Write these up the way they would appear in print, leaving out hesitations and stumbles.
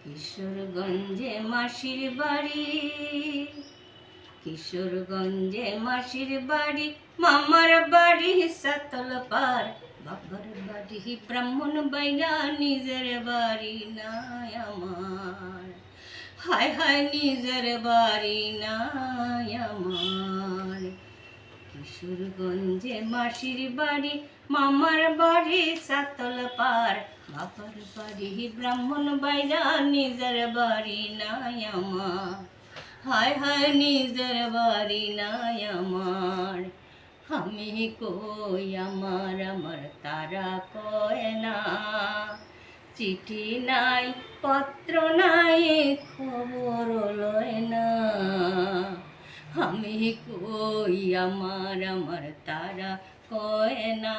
কিশোরগঞ্জে মাসির বাড়ি, কিশোরগঞ্জে মাসির বাড়ি, মামার বাড়ি সাতল পার, বাবার বাড়ি ব্রাহ্মণ বাইরা, নিজের বাড়ি নাই আমার। হায় হায় নিজের বাড়ি নাই আমার। কিশোরগঞ্জে মাসির বাড়ি, মামার বাড়ি সাতল পার, বাবার বাড়ি ব্রাহ্মণ বাইরা, নিজের বাড়ি নাই আমার। হায় হায় নিজের বাড়ি নাই আমার। আমি কই আমার আমার তারা কয় না, চিঠি নাই পত্র নাই খবর লয় না। আমি কই আমার আমার তারা কয় না,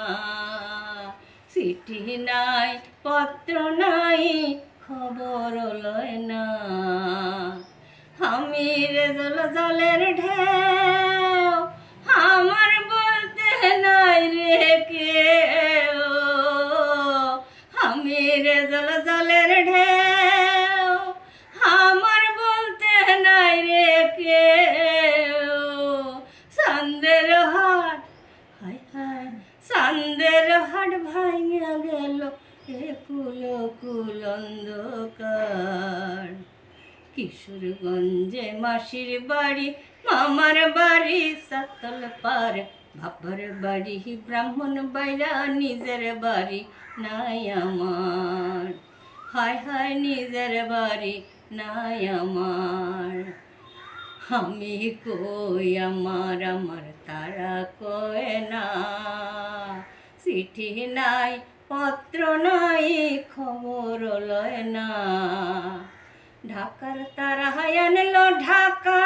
চিঠি নাই পত্র নাই খবর লয় না। আমি রে জল জলের ঢেউ, আমার বলতে নাই রে কেউ। আমি রে জল জলের ঢেউ, আমার বলতে নাই রে কেউ। চাঁদের হাট, হায় হায় চাঁদের হাট ভাঙিয়া গেল এ কুল কুল অন্ধকার। কিশোরগঞ্জে মাসির বাড়ি, মামার বাড়ি সাতল পার, বাবার বাড়ি ব্রাহ্মণ বাইরা, নিজের বাড়ি নাই আমার। হায় হায় নিজের বাড়ি নাই আমার। আমি কই আমার আমার তারা কয় না, চিঠি নাই পত্র নাই খবর লয় না। ঢাকার তারা আনলো ঢাকা,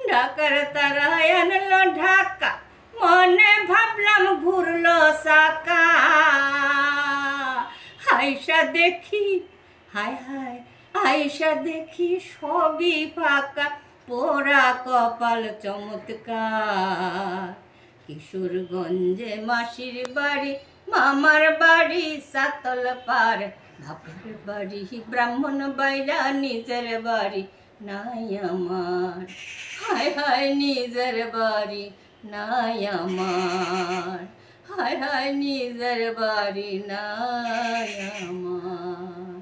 ঢাকার তারা আনলো ঢাকা, মনে ভাবলাম ঘুরলো চাকা। আইসা দেখি, হায় হায় আইসা দেখি সবই ফাঁকা, পোড়া কপাল চমৎকার। কিশোরগঞ্জে মাসির বাড়ি, মামার বাড়ি সাতল পার, বাবার বাড়ি ব্রাহ্মণ বাইরা, নিজের বাড়ি নাই আমার। হায় হায় নিজের বাড়ি নাই আমার। হায় হায় নিজের বাড়ি নাই আমার।